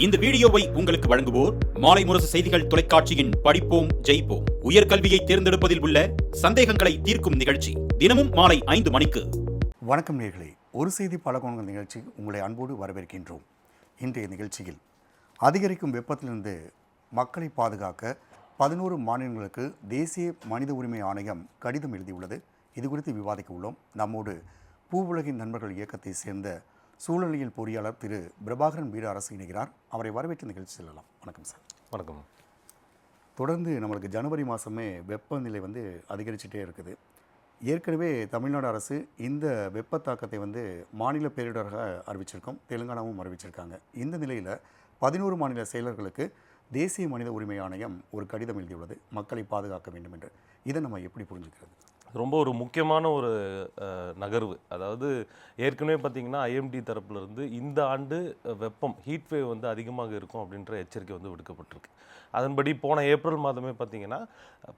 இந்த வீடியோவை உங்களுக்கு வழங்குவோர் மாலை முரசு செய்திகள் தொலைக்காட்சியின் படிப்போம் ஜெயிப்போம் உயர்கல்வியை தேர்ந்தெடுப்பதில் உள்ள சந்தேகங்களை தீர்க்கும் நிகழ்ச்சி தினமும் மாலை 5 மணிக்கு. வணக்கம் நேயர்களே, ஒரு செய்தி பல கோணங்கள் நிகழ்ச்சி உங்களை அன்போடு வரவேற்கின்றோம். இன்றைய நிகழ்ச்சியில் அதிகரிக்கும் வெப்பத்திலிருந்து மக்களை பாதுகாக்க 11 மாநிலங்களுக்கு தேசிய மனித உரிமை ஆணையம் கடிதம் எழுதியுள்ளது. இது குறித்து விவாதிக்க உள்ளோம். நம்மோடு பூவுலகின் நண்பர்கள் இயக்கத்தை சேர்ந்த சூழலியல் பொறியாளர் திரு பிரபாகரன் வீர அரசு இணைகிறார். அவரை வரவேற்று நிகழ்ச்சி செல்லலாம். வணக்கம் சார். வணக்கம். தொடர்ந்து நம்மளுக்கு ஜனவரி மாதமே வெப்பநிலை அதிகரிச்சுட்டே இருக்குது. ஏற்கனவே தமிழ்நாடு அரசு இந்த வெப்ப தாக்கத்தை மாநில பேரிடராக அறிவிச்சிருக்கோம், தெலுங்கானாவும் அறிவிச்சிருக்காங்க. இந்த நிலையில் 11 மாநில செயலர்களுக்கு தேசிய மனித உரிமை ஆணையம் ஒரு கடிதம் எழுதியுள்ளது, மக்களை பாதுகாக்க வேண்டும் என்று. இதை நம்ம எப்படி புரிஞ்சுக்கிறது? ரொம்ப ஒரு முக்கியமான ஒரு நகர்வு. அதாவது ஏற்கனவே பார்த்திங்கன்னா ஐஎம்டி தரப்புலேருந்து இந்த ஆண்டு வெப்பம் ஹீட் வேவ் அதிகமாக இருக்கும் அப்படின்ற எச்சரிக்கை விடுக்கப்பட்டிருக்கு. அதன்படி போன ஏப்ரல் மாதமே பார்த்திங்கன்னா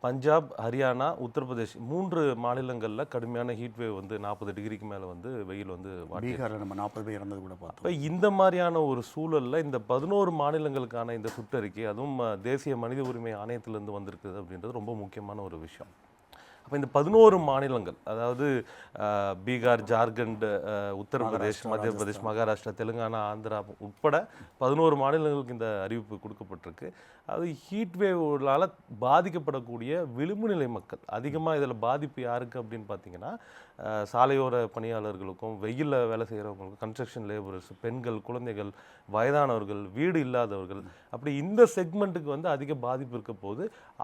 பஞ்சாப், ஹரியானா, உத்தரப்பிரதேஷ் 3 மாநிலங்களில் கடுமையான ஹீட் வேவ் 40 டிகிரிக்கு மேலே வெயில் பீகாரில் நம்ம 40 பேர் இறந்தது கூட பார்த்தோம். இப்போ இந்த மாதிரியான ஒரு சூழலில் இந்த 11 மாநிலங்களுக்கான இந்த சுற்றறிக்கை, அதுவும் தேசிய மனித உரிமை ஆணையத்திலேருந்து வந்திருக்குது அப்படின்றது ரொம்ப முக்கியமான ஒரு விஷயம். அப்போ இந்த 11 மாநிலங்கள், அதாவது பீகார், ஜார்க்கண்ட், உத்தரப்பிரதேஷ், மத்திய பிரதேஷ், மகாராஷ்டிரா, தெலுங்கானா, ஆந்திரா உட்பட 11 மாநிலங்களுக்கு இந்த அறிவிப்பு கொடுக்கப்பட்டிருக்கு. அது ஹீட் வேவ்னால் பாதிக்கப்படக்கூடிய விளிம்பு நிலை மக்கள் அதிகமாக. இதில் பாதிப்பு யாருக்கு அப்படின்னு பார்த்தீங்கன்னா சாலையோர பணியாளர்களுக்கும், வெயிலில் வேலை செய்கிறவங்களுக்கும், கன்ஸ்ட்ரக்ஷன் லேபரர்ஸ், பெண்கள், குழந்தைகள், வயதானவர்கள், வீடு இல்லாதவர்கள், அப்படி இந்த செக்மெண்ட்டுக்கு அதிக பாதிப்பு இருக்க போது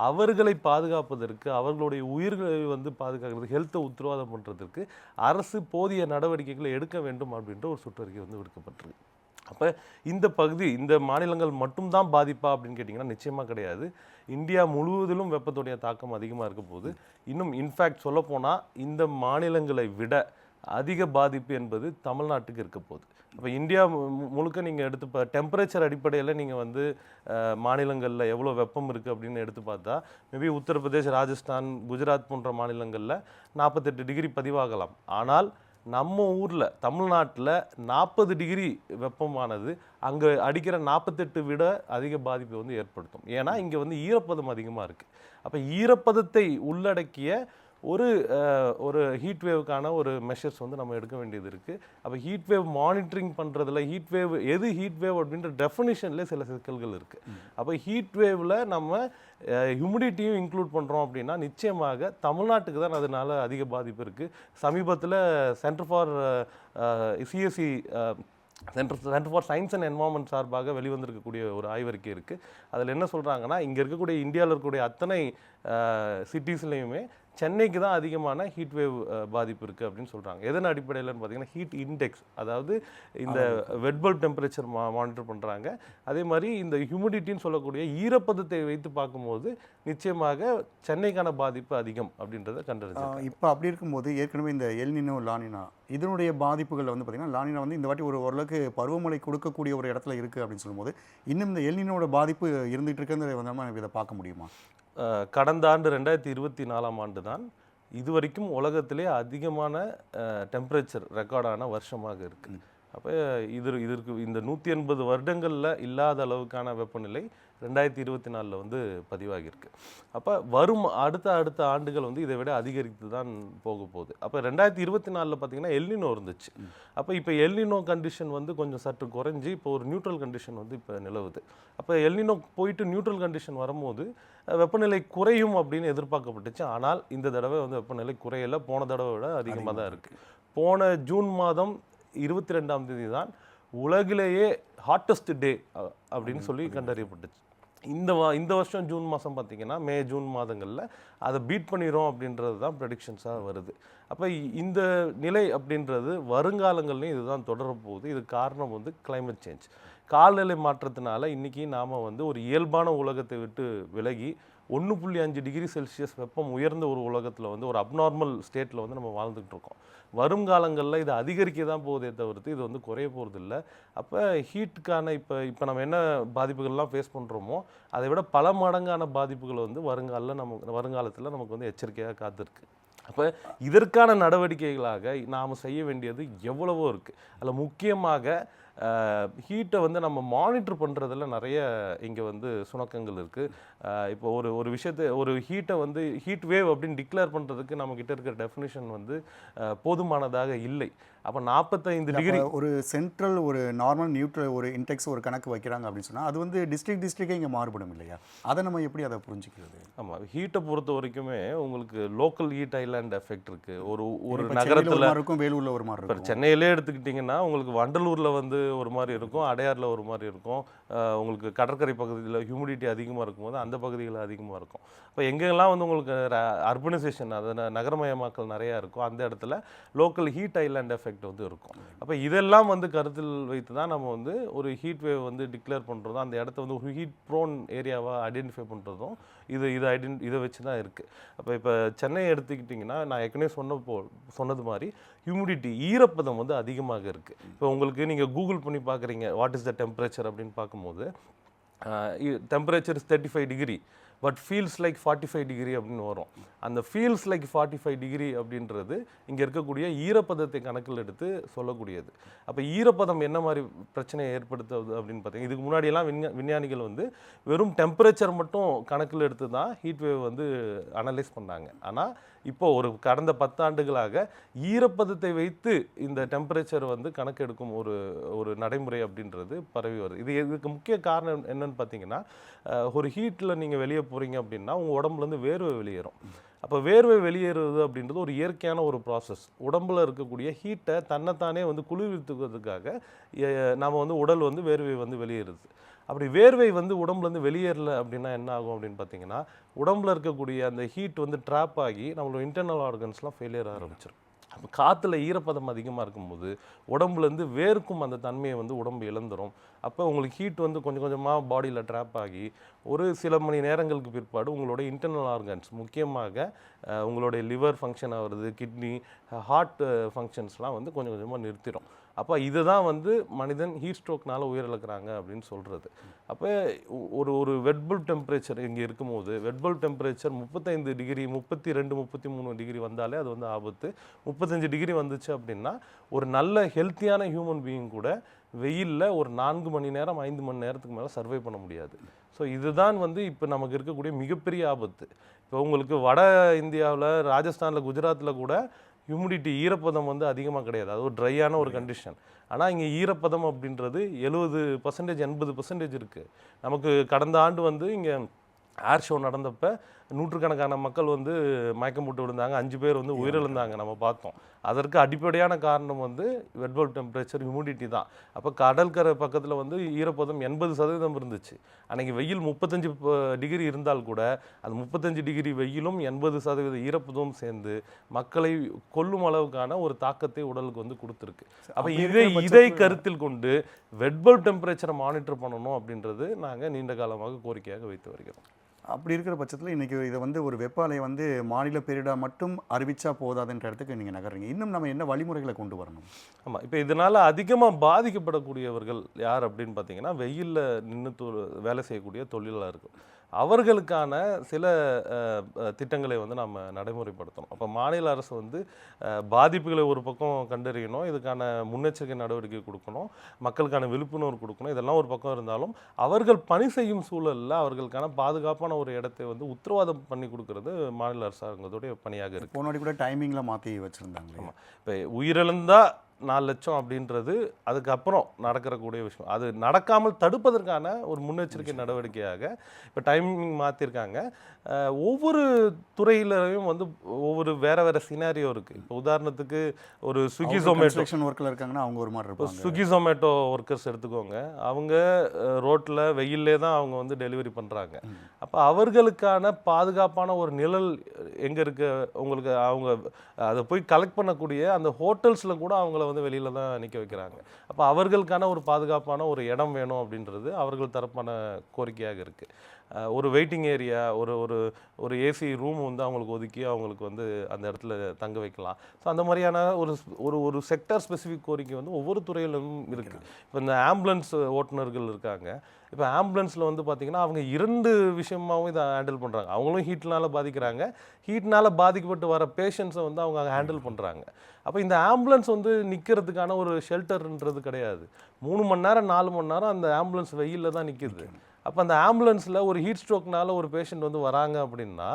அவர்களை பாதுகாப்பதற்கு, அவர்களுடைய உயிர்களை பாதுகாக்கிறது, ஹெல்த்தை உத்தரவாதம் பண்ணுறதுக்கு அரசு போதிய நடவடிக்கைகளை எடுக்க வேண்டும் அப்படின்ற ஒரு சுற்றறிக்கை விடுக்கப்பட்டிருக்கு. அப்போ இந்த பகுதி, இந்த மாநிலங்கள் மட்டும்தான் பாதிப்பா அப்படின்னு கேட்டிங்கன்னா நிச்சயமாக கிடையாது. இந்தியா முழுவதிலும் வெப்பத்துடைய தாக்கம் அதிகமாக இருக்க போது, இன்னும் இன்ஃபேக்ட் சொல்லப்போனால் இந்த மாநிலங்களை விட அதிக பாதிப்பு என்பது தமிழ்நாட்டுக்கு இருக்க போகுது. அப்போ இந்தியா முழுக்க நீங்கள் எடுத்து டெம்பரேச்சர் அடிப்படையில் நீங்கள் மாநிலங்களில் எவ்வளோ வெப்பம் இருக்குது அப்படின்னு எடுத்து பார்த்தா, மேபி உத்தரப்பிரதேஷ், ராஜஸ்தான், குஜராத் போன்ற மாநிலங்களில் 48 டிகிரி பதிவாகலாம். ஆனால் நம்ம ஊரில் தமிழ்நாட்டில் 40 டிகிரி வெப்பமானது அங்கே அடிக்கிற 48 விட அதிக பாதிப்பை ஏற்படுத்தும். ஏன்னா இங்கே ஈரப்பதம் அதிகமாக இருக்குது. அப்போ ஈரப்பதத்தை உள்ளடக்கிய ஒரு ஹீட் வேவுக்கான ஒரு மெஷர்ஸ் நம்ம எடுக்க வேண்டியது இருக்குது. அப்போ ஹீட் வேவ் மானிட்டரிங் பண்ணுறதுல ஹீட் வேவ் ஹீட் வேவ் அப்படின்ற டெஃபினிஷன்லேயே சில சிக்கல்கள் இருக்குது. அப்போ ஹீட் வேவில் நம்ம ஹியூமிடிட்டியும் இன்க்ளூட் பண்ணுறோம் அப்படின்னா நிச்சயமாக தமிழ்நாட்டுக்கு தான் அதனால அதிக பாதிப்பு இருக்குது. சமீபத்தில் centre for CSC centre for science and environment சார்பாக வெளிவந்திருக்கக்கூடிய ஒரு ஆய்வறிக்கை இருக்குது. அதில் என்ன சொல்கிறாங்கன்னா, இங்கே இருக்கக்கூடிய இந்தியாவில் இருக்கக்கூடிய அத்தனை சிட்டிஸ்லேயுமே சென்னைக்கு தான் அதிகமான ஹீட் வேவ் பாதிப்பு இருக்குது அப்படின்னு சொல்கிறாங்க. எதன் அடிப்படையில்னு பார்த்தீங்கன்னா ஹீட் இண்டெக்ஸ், அதாவது இந்த வெட்பல்ப் டெம்பரேச்சர் மானிட்டர் பண்ணுறாங்க. அதே மாதிரி இந்த ஹியூமிடிட்டின்னு சொல்லக்கூடிய ஈரப்பதத்தை வைத்து பார்க்கும்போது நிச்சயமாக சென்னைக்கான பாதிப்பு அதிகம் அப்படின்றத கண்டறிஞ்சாங்க. இப்போ அப்படி இருக்கும்போது ஏற்கனவே இந்த எல்னினோ, லானினா இதனுடைய பாதிப்புகள் பார்த்திங்கன்னா, லானினா இந்த வாட்டி ஓரளவுக்கு பருவமழை கொடுக்கக்கூடிய ஒரு இடத்துல இருக்குது அப்படின்னு சொல்லும்போது, இன்னும் இந்த எல்னினோட பாதிப்பு இருந்துகிட்டு இருக்குங்கிறத நம்ம இதை பார்க்க முடியுமா? கடந்த ஆண்டு 2024ஆம் ஆண்டு தான் இதுவரைக்கும் உலகத்திலே அதிகமான டெம்பரேச்சர் ரெக்கார்டான வருஷமாக இருக்குது. அப்போ இதற்கு இந்த 180 வருடங்களில் இல்லாத அளவுக்கான வெப்பநிலை 2024 பதிவாகியிருக்கு. அப்போ வரும் அடுத்த ஆண்டுகள் இதை விட அதிகரித்து தான் போக போகுது. அப்போ 2024 பார்த்திங்கன்னா எல்னினோ இருந்துச்சு. அப்போ இப்போ எல்னினோ கண்டிஷன் கொஞ்சம் சற்று குறைஞ்சி இப்போ ஒரு நியூட்ரல் கண்டிஷன் இப்போ நிலவுது. அப்போ எல்னினோ போயிட்டு நியூட்ரல் கண்டிஷன் வரும்போது வெப்பநிலை குறையும் அப்படின்னு எதிர்பார்க்கப்பட்டுச்சு. ஆனால் இந்த தடவை வெப்பநிலை குறையலை, போன தடவை விட அதிகமாக தான் இருக்குது. போன ஜூன் மாதம் 22ஆம் தேதி தான் உலகிலேயே ஹாட்டஸ்ட் டே அப்படின்னு சொல்லி கண்டறியப்பட்டுச்சு. இந்த வருஷம் ஜூன் மாதம் பார்த்திங்கன்னா மே, ஜூன் மாதங்களில் அதை பீட் பண்ணிடும் அப்படின்றது தான் ப்ரெடிக்ஷன்ஸாக வருது. அப்போ இந்த நிலை அப்படின்றது வருங்காலங்கள்லையும் இதுதான் தொடரப்போகுது. இது காரணம் கிளைமேட் சேஞ்ச், காலநிலை மாற்றத்தினால இன்றைக்கி நாம் ஒரு இயல்பான உலகத்தை விட்டு விலகி 1.5 டிகிரி செல்சியஸ் வெப்பம் உயர்ந்த ஒரு உலகத்தில் ஒரு அப்நார்மல் ஸ்டேட்டில் நம்ம வாழ்ந்துகிட்டு இருக்கோம். வரும் காலங்களில் இது அதிகரிக்க தான் போகுதே தவிர்த்து இது குறைய போகிறது இல்லை. அப்போ ஹீட்டுக்கான இப்போ நம்ம என்ன பாதிப்புகள்லாம் ஃபேஸ் பண்ணுறோமோ அதை விட பல மடங்கான பாதிப்புகள் வருங்காலத்தில் நமக்கு எச்சரிக்கையாக காத்திருக்கு. அப்போ இதற்கான நடவடிக்கைகளாக நாம் செய்ய வேண்டியது எவ்வளவோ இருக்குது. அதில் முக்கியமாக ஹீட்டை வந்து நம்ம மானிட்டர் பண்ணுறதுல நிறைய இங்கே வந்து சுணக்கங்கள் இருக்குது. இப்போ ஒரு விஷயத்தை ஒரு ஹீட்டை வந்து ஹீட் வேவ் அப்படின்னு டிக்ளேர் பண்ணுறதுக்கு நம்மக்கிட்ட இருக்கிற டெஃபினிஷன் வந்து போதுமானதாக இல்லை. அப்போ 45 டிகிரி ஒரு சென்ட்ரல் ஒரு நார்மல் நியூட்ரல் ஒரு இன்டெக்ஸ் ஒரு கணக்கு வைக்கிறாங்க அப்படின்னு சொன்னால் அது வந்து டிஸ்ட்ரிக்டே இங்கே மாறுபடும் இல்லையா? அதை நம்ம எப்படி அதை புரிஞ்சுக்கிறது? ஆமாம், ஹீட்டை பொறுத்த வரைக்குமே உங்களுக்கு லோக்கல் ஹீட் ஐலாண்ட் எஃபெக்ட் இருக்குது. ஒரு இப்ப நகரத்தில் சென்னையில ஒரு மாதிரி இருக்கும், வேலூரில் ஒரு மாதிரி இப்போ இருக்கும். சென்னையிலே எடுத்துக்கிட்டிங்கன்னா உங்களுக்கு வண்டலூரில் வந்து ஒரு மாதிரி இருக்கும், அடையாரில் ஒரு மாதிரி இருக்கும். உங்களுக்கு கடற்கரை பகுதியில் ஹியூமிடிட்டி அதிகமாக இருக்கும்போது அந்த பகுதிகளில் அதிகமாக இருக்கும். இப்போ எங்கெல்லாம் வந்து உங்களுக்கு அர்பனைசேஷன் அதாவது நகரமயமாக்கல் நிறையா இருக்கும் அந்த இடத்துல லோக்கல் ஹீட் ஐலாண்ட் எஃபெக்ட் வந்து இருக்கும். அப்போ இதெல்லாம் வந்து கருத்தில் வைத்து தான் நம்ம வந்து ஒரு ஹீட் வேவ் வந்து டிக்ளேர் பண்ணுறதும் அந்த இடத்த வந்து ஒரு ஹீட் ப்ரோன் ஏரியாவாக ஐடென்டிஃபை பண்ணுறதும் இதை வச்சு தான் இருக்குது. இப்போ சென்னையை எடுத்துக்கிட்டிங்கன்னா நான் ஏற்கனவே சொன்னது மாதிரி ஹியூமிடிட்டி ஈரப்பதம் வந்து அதிகமாக இருக்குது. இப்போ உங்களுக்கு நீங்கள் கூகுள் பண்ணி பார்க்குறீங்க வாட் இஸ் த டெம்பரேச்சர் அப்படின்னு பார்க்கும்போது temperature is 35 degree but feels like 45 degree அப்படின்னு வரும். அந்த ஃபீல்ஸ் லைக் 45 டிகிரி அப்படின்றது இங்கே இருக்கக்கூடிய ஈரப்பதத்தை கணக்கில் எடுத்து சொல்லக்கூடியது. அப்போ ஈரப்பதம் என்ன மாதிரி பிரச்சனையை ஏற்படுத்துது அப்படின்னு பார்த்தீங்கன்னா இதுக்கு முன்னாடியெல்லாம் விஞ்ஞானிகள் வந்து வெறும் டெம்பரேச்சர் மட்டும் கணக்கில் எடுத்து தான் ஹீட் வேவ் வந்து அனலைஸ் பண்ணாங்க. ஆனால் இப்போ கடந்த 10 ஆண்டுகளாக ஈரப்பதத்தை வைத்து இந்த டெம்பரேச்சர் வந்து கணக்கெடுக்கும் ஒரு நடைமுறை அப்படின்றது பரவி வருது. இதுக்கு முக்கிய காரணம் என்னன்னு பார்த்தீங்கன்னா ஒரு ஹீட்டில் நீங்கள் வெளியே போகிறீங்க அப்படின்னா உங்கள் உடம்புலேருந்து வேர்வை வெளியேறும். அப்போ வேர்வை வெளியேறுவது அப்படின்றது ஒரு இயற்கையான ஒரு ப்ராசஸ். உடம்புல இருக்கக்கூடிய ஹீட்டை தன்னைத்தானே வந்து குளிர்வித்துக்கிறதுக்காக நம்ம வந்து உடல் வந்து வேர்வை வந்து வெளியேறுது. அப்படி வேர்வை வந்து உடம்புலேருந்து வெளியேறல அப்படின்னா என்ன ஆகும் அப்படின்னு பார்த்தீங்கன்னா உடம்புல இருக்கக்கூடிய அந்த ஹீட் வந்து ட்ராப் ஆகி நம்மளோட இன்டர்னல் ஆர்கன்ஸ்லாம் ஃபெயிலியர் ஆரம்பிச்சிடும். அப்போ காற்றுல ஈரப்பதம் அதிகமாக இருக்கும்போது உடம்புலேருந்து வேர்க்கும் அந்த தன்மையை வந்து உடம்பு இழந்துடும். அப்போ உங்களுக்கு ஹீட் வந்து கொஞ்சம் கொஞ்சமாக பாடியில் ட்ராப் ஆகி ஒரு சில மணி நேரங்களுக்கு பிற்பாடு உங்களோட இன்டர்னல் ஆர்கன்ஸ் முக்கியமாக உங்களுடைய லிவர் ஃபங்க்ஷன் ஆகிறது, கிட்னி, ஹார்ட் ஃபங்க்ஷன்ஸ்லாம் வந்து கொஞ்சம் கொஞ்சமாக நிறுத்திடும். அப்போ இதுதான் வந்து மனிதன் ஹீட் ஸ்ட்ரோக்னால உயிரிழக்கிறாங்க அப்படின்னு சொல்கிறது. அப்போ ஒரு வெட்பல்ப் டெம்பரேச்சர் இங்கே இருக்கும்போது வெட்பல்ப் டெம்பரேச்சர் 35 டிகிரி 32 33 டிகிரி வந்தாலே அது வந்து ஆபத்து. 35 டிகிரி வந்துச்சு அப்படின்னா ஒரு நல்ல ஹெல்த்தியான ஹியூமன் பீயிங் கூட வெயிலில் ஒரு 4 மணி நேரம் 5 மணி நேரத்துக்கு மேலே சர்வை பண்ண முடியாது. ஸோ இதுதான் வந்து இப்போ நமக்கு இருக்கக்கூடிய மிகப்பெரிய ஆபத்து. இப்போ உங்களுக்கு வட இந்தியாவில் ராஜஸ்தானில் குஜராத்தில் கூட ஹியூமிடிட்டி ஈரப்பதம் வந்து அதிகமாக கிடையாது. அது ஒரு ட்ரையான ஒரு கண்டிஷன். ஆனால் இங்கே ஈரப்பதம் அப்படின்றது 70% 80% இருக்குது. நமக்கு கடந்த ஆண்டு வந்து இங்கே ஏர் ஷோ நடந்தப்போ நூற்றுக்கணக்கான மக்கள் வந்து மயக்கம் போட்டு விழுந்தாங்க, 5 பேர் வந்து உயிரிழந்தாங்க நம்ம பார்த்தோம். அதற்கு அடிப்படையான காரணம் வந்து வெட்பல்ப் டெம்பரேச்சர் ஹியூமிடிட்டி தான். அப்போ கடற்கரை பக்கத்தில் வந்து ஈரப்பதம் 80% இருந்துச்சு. அன்றைக்கி வெயில் 35 டிகிரி இருந்தால் கூட அது 35 டிகிரி வெயிலும் 80% ஈரப்பதமும் சேர்ந்து மக்களை கொல்லும் அளவுக்கான ஒரு தாக்கத்தை உடலுக்கு வந்து கொடுத்துருக்கு. அப்போ இதை கருத்தில் கொண்டு வெட்பல்ப் டெம்பரேச்சரை மானிட்டர் பண்ணணும் அப்படின்றது நாங்கள் நீண்ட காலமாக கோரிக்கையாக வைத்து வருகிறோம். அப்படி இருக்கிற பட்சத்தில் இன்றைக்கி இதை வந்து ஒரு வெப்ப அலை வந்து மாநில பேரிடர் மட்டும் அறிவிச்சா போதாதுன்ற இடத்துக்கு நீங்கள் நகர்றீங்க. இன்னும் நம்ம என்ன வழிமுறைகளை கொண்டு வரணும்? ஆமாம், இப்போ இதனால் அதிகமாக பாதிக்கப்படக்கூடியவர்கள் யார் அப்படின்னு பார்த்தீங்கன்னா வெயிலில் நின்று வேலை செய்யக்கூடிய தொழிலாளர்கள். அவர்களுக்கான சில திட்டங்களை வந்து நம்ம நடைமுறைப்படுத்தணும். அப்போ மாநில அரசு வந்து பாதிப்புகளை ஒரு பக்கம் கண்டறியணும், இதுக்கான முன்னெச்சரிக்கை நடவடிக்கை கொடுக்கணும், மக்களுக்கான விழிப்புணர்வு கொடுக்கணும். இதெல்லாம் ஒரு பக்கம் இருந்தாலும் அவர்கள் பணி செய்யும் சூழலில் அவர்களுக்கான பாதுகாப்பான ஒரு இடத்தை வந்து உத்தரவாதம் பண்ணி கொடுக்கறது மாநில அரசாங்கத்துடைய பணியாக இருக்குது. போனாடி கூட டைமிங்கில் மாற்றி வச்சுருந்தாங்க. ஆமாம், இப்போ உயிரிழந்தா 4 லட்சம் அப்படின்றது அதுக்கப்புறம் நடக்கக்கூடிய விஷயம். அது நடக்காமல் தடுப்பதற்கான ஒரு முன்னெச்சரிக்கை நடவடிக்கையாக இப்போ டைமிங் மாற்றிருக்காங்க. ஒவ்வொரு துறையிலையும் வந்து ஒவ்வொரு வேறு சினாரியோ இருக்குது. இப்போ உதாரணத்துக்கு ஒரு ஸ்விக்கி ஜொமேட்டோ ஒர்க்கில் இருக்காங்கன்னா அவங்க ஒரு மாதிரி இருப்பாங்க. ஸ்விக்கி ஜொமேட்டோ ஒர்க்கர்ஸ் எடுத்துக்கோங்க. அவங்க ரோட்டில் வெயிலே தான் அவங்க வந்து டெலிவரி பண்ணுறாங்க. அப்போ அவர்களுக்கான பாதுகாப்பான ஒரு நிழல் எங்கே இருக்குது உங்களுக்கு? அவங்க அதை போய் கலெக்ட் பண்ணக்கூடிய அந்த ஹோட்டல்ஸில் கூட அவங்கள வந்து வெளியில் தான் நிற்க வைக்கிறாங்க. அப்போ அவர்களுக்கான ஒரு பாதுகாப்பான ஒரு இடம் வேணும் அப்படின்றது அவர்கள் தரப்பான கோரிக்கையாக இருக்குது. ஒரு வெயிட்டிங் ஏரியா, ஒரு ஏசி ரூம் வந்து அவங்களுக்கு ஒதுக்கி அவங்களுக்கு வந்து அந்த இடத்துல தங்க வைக்கலாம். ஸோ அந்த மாதிரியான ஒரு செக்டார் ஸ்பெசிஃபிக் கோரிக்கை வந்து ஒவ்வொரு துறையிலும் இருக்குது. இப்போ இந்த ஆம்புலன்ஸ் ஓட்டுநர்கள் இருக்காங்க. இப்போ ஆம்புலன்ஸில் வந்து பார்த்திங்கன்னா அவங்க 2 விஷயமாகவும் இதை ஹேண்டில் பண்ணுறாங்க. அவங்களும் ஹீட்னால் பாதிக்கிறாங்க, ஹீட்னால் பாதிக்கப்பட்டு வர பேஷண்ட்ஸை வந்து அவங்க ஹேண்டில் பண்ணுறாங்க. அப்போ இந்த ஆம்புலன்ஸ் வந்து நிற்கிறதுக்கான ஒரு ஷெல்டர்ன்றது கிடையாது. 3 மணி நேரம் 4 மணி நேரம் அந்த ஆம்புலன்ஸ் வெயிலில் தான் நிற்கிது. அப்போ அந்த ஆம்புலன்ஸில் ஒரு ஹீட் ஸ்ட்ரோக்னால ஒரு பேஷண்ட் வந்து வராங்க அப்படின்னா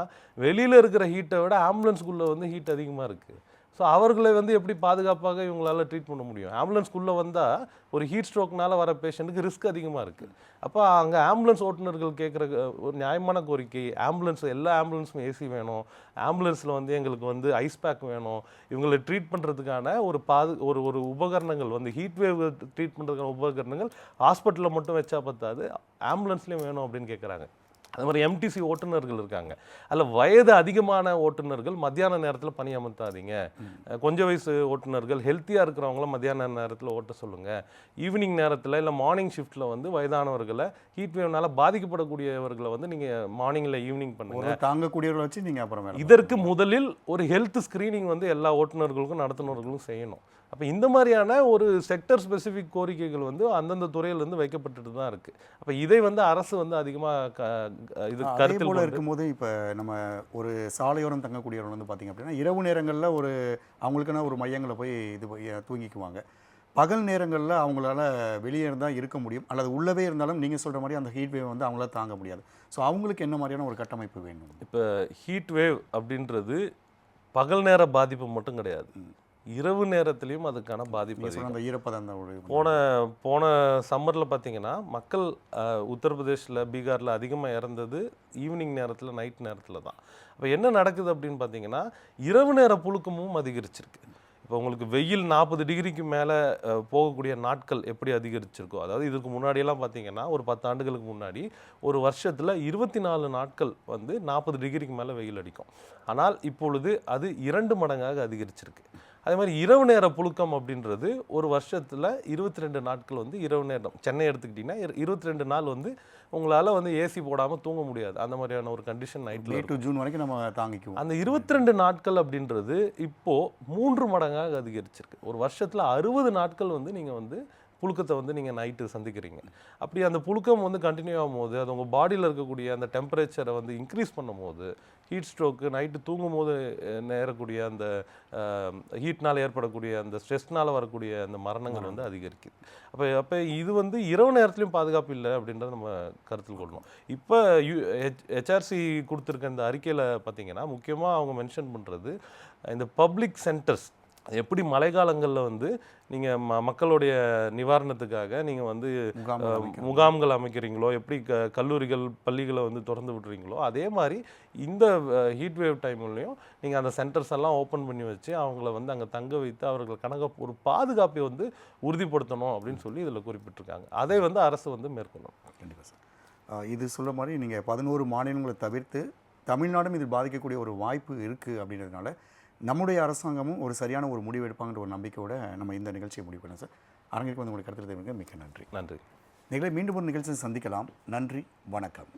வெளியில் இருக்கிற ஹீட்டை விட ஆம்புலன்ஸ்குள்ளே வந்து ஹீட் அதிகமாக இருக்குது. ஸோ அவர்களை வந்து எப்படி பாதுகாப்பாக இவங்களால ட்ரீட் பண்ண முடியும்? ஆம்புலன்ஸ்குள்ளே வந்தால் ஒரு ஹீட் ஸ்ட்ரோக்னால வர பேஷண்ட்டுக்கு ரிஸ்க் அதிகமாக இருக்குது. அப்போ அங்கே ஆம்புலன்ஸ் ஓட்டுநர்கள் கேட்குற ஒரு நியாயமான கோரிக்கை, ஆம்புலன்ஸ் எல்லா ஆம்புலன்ஸும் ஏசி வேணும், ஆம்புலன்ஸில் வந்து எங்களுக்கு வந்து ஐஸ் பேக் வேணும், இவங்களை ட்ரீட் பண்ணுறதுக்கான ஒரு உபகரணங்கள் வந்து ஹீட் வேவ் ட்ரீட் பண்ணுறதுக்கான உபகரணங்கள் ஹாஸ்பிட்டலில் மட்டும் வச்சா பத்தாது, ஆம்புலன்ஸ்லேயும் வேணும் அப்படின்னு கேட்குறாங்க. அது மாதிரி எம்டிசி ஓட்டுநர்கள் இருக்காங்க. அதில் வயது அதிகமான ஓட்டுநர்கள் மத்தியான நேரத்தில் பணி அமர்த்தாதீங்க. கொஞ்சம் வயசு ஓட்டுநர்கள் ஹெல்த்தியாக இருக்கிறவங்கள மத்தியான நேரத்தில் ஓட்ட சொல்லுங்கள். ஈவினிங் நேரத்தில் இல்லை மார்னிங் ஷிஃப்ட்டில் வந்து வயதானவர்களை ஹீட் வேவ்னால பாதிக்கப்படக்கூடியவர்களை வந்து நீங்கள் மார்னிங்கில் ஈவினிங் பண்ணுங்கள். தாங்கக்கூடியவர்களை வச்சு நீங்கள் அப்புறம் இதற்கு முதலில் ஒரு ஹெல்த் ஸ்க்ரீனிங் வந்து எல்லா ஓட்டுநர்களுக்கும் நடத்துனர்களுக்கும் செய்யணும். அப்போ இந்த மாதிரியான ஒரு செக்டர் ஸ்பெசிஃபிக் கோரிக்கைகள் வந்து அந்தந்த துறையிலேருந்து வைக்கப்பட்டுட்டு தான் இருக்குது. அப்போ இதை வந்து அரசு வந்து அதிகமாக இது கருத்தில் போல இருக்கும்போது இப்போ நம்ம ஒரு சாலையோரம் தங்கக்கூடியவர்கள் வந்து பார்த்திங்க அப்படின்னா இரவு நேரங்களில் அவங்களுக்கான ஒரு மையங்களை போய் தூங்கிக்குவாங்க. பகல் நேரங்களில் அவங்களால வெளியே இருந்தால் இருக்க முடியும், அல்லது உள்ளவே இருந்தாலும் நீங்கள் சொல்கிற மாதிரி அந்த ஹீட் வேவ் வந்து அவங்களால தாங்க முடியாது. ஸோ அவங்களுக்கு என்ன மாதிரியான ஒரு கட்டமைப்பு வேணும்? இப்போ ஹீட் வேவ் அப்படின்றது பகல் நேர பாதிப்பு மட்டும் கிடையாது, இரவு நேரத்துலையும் அதுக்கான பாதிப்பு. அந்த ஈரப்பதம் போன சம்மரில் பார்த்தீங்கன்னா மக்கள் உத்தரப்பிரதேஷில் பீகாரில் அதிகமாக இறந்தது ஈவினிங் நேரத்தில், நைட் நேரத்தில் தான். அப்போ என்ன நடக்குது அப்படின்னு பார்த்தீங்கன்னா இரவு நேர புழுக்கமும் அதிகரிச்சிருக்கு. இப்போ உங்களுக்கு வெயில் 40 டிகிரிக்கு மேலே போகக்கூடிய நாட்கள் எப்படி அதிகரிச்சிருக்கோ, அதாவது இதுக்கு முன்னாடியெல்லாம் பார்த்தீங்கன்னா ஒரு 10 ஆண்டுகளுக்கு முன்னாடி ஒரு வருஷத்தில் 24 நாட்கள் வந்து 40 டிகிரிக்கு மேலே வெயில் அடிக்கும். ஆனால் இப்பொழுது அது 2 மடங்காக அதிகரிச்சிருக்கு. அதே மாதிரி இரவு நேர புழுக்கம் அப்படின்றது ஒரு வருஷத்தில் 22 நாட்கள் வந்து இரவு நேரம், சென்னை எடுத்துக்கிட்டிங்கன்னா 22 நாள் வந்து உங்களால் வந்து ஏசி போடாமல் தூங்க முடியாது. அந்த மாதிரியான ஒரு கண்டிஷன் நைட்டில் டு ஜூன் வரைக்கும் நம்ம தாங்கிக்குவோம். அந்த 22 நாட்கள் அப்படின்றது இப்போது 3 மடங்காக அதிகரிச்சிருக்கு. ஒரு வருஷத்தில் 60 நாட்கள் வந்து நீங்கள் வந்து புழுக்கத்தை வந்து நீங்கள் நைட்டு சந்திக்கிறீங்க. அப்படி அந்த புழுக்கம் வந்து கண்டினியூ ஆகும்போது அது உங்கள் பாடியில் இருக்கக்கூடிய அந்த டெம்பரேச்சரை வந்து இன்க்ரீஸ் பண்ணும் போது ஹீட் ஸ்ட்ரோக்கு, நைட்டு தூங்கும் போது நேரக்கூடிய அந்த ஹீட்னால் ஏற்படக்கூடிய அந்த ஸ்ட்ரெஸ்னால் வரக்கூடிய அந்த மரணங்கள் வந்து அதிகரிக்குது. அப்போ இது வந்து இரவு நேரத்துலையும் பாதுகாப்பு இல்லை அப்படின்றத நம்ம கருத்தில் கொள்ளணும். இப்போ ஹெச்ஆர்சி கொடுத்துருக்க இந்த அறிக்கையில் பார்த்தீங்கன்னா முக்கியமாக அவங்க மென்ஷன் பண்ணுறது இந்த பப்ளிக் சென்டர்ஸ் எப்படி மழைக்காலங்களில் வந்து நீங்கள் மக்களுடைய நிவாரணத்துக்காக நீங்கள் வந்து முகாம்கள் அமைக்கிறீங்களோ, எப்படி கல்லூரிகள் பள்ளிகளை வந்து திறந்து விடுறீங்களோ, அதே மாதிரி இந்த ஹீட் வேவ் டைம்லையும் நீங்கள் அந்த சென்டர்ஸ் எல்லாம் ஓப்பன் பண்ணி வச்சு அவங்கள வந்து அங்கே தங்க வைத்து அவர்கள் ஒரு பாதுகாப்பை வந்து உறுதிப்படுத்தணும் அப்படின்னு சொல்லி இதில் குறிப்பிட்டிருக்காங்க. அதை வந்து அரசு வந்து மேற்கொள்ளணும். கண்டிப்பாக சார். இது சொல்கிற மாதிரி நீங்கள் 11 மாநிலங்களை தவிர்த்து தமிழ்நாடும் இதில் பாதிக்கக்கூடிய ஒரு வாய்ப்பு இருக்குது அப்படின்றதுனால நம்முடைய அரசாங்கமும் ஒரு சரியான ஒரு முடிவு எடுப்பாங்கன்ற ஒரு நம்பிக்கையோடு நம்ம இந்த நிகழ்ச்சியை முடிவு பண்ணோம் சார். அரங்கிற்கு வந்து உங்களுடைய கருத்து தெரிவிக்க மிக்க நன்றி. நன்றி. நீங்களே மீண்டும் ஒரு நிகழ்ச்சியை சந்திக்கலாம். நன்றி, வணக்கம்.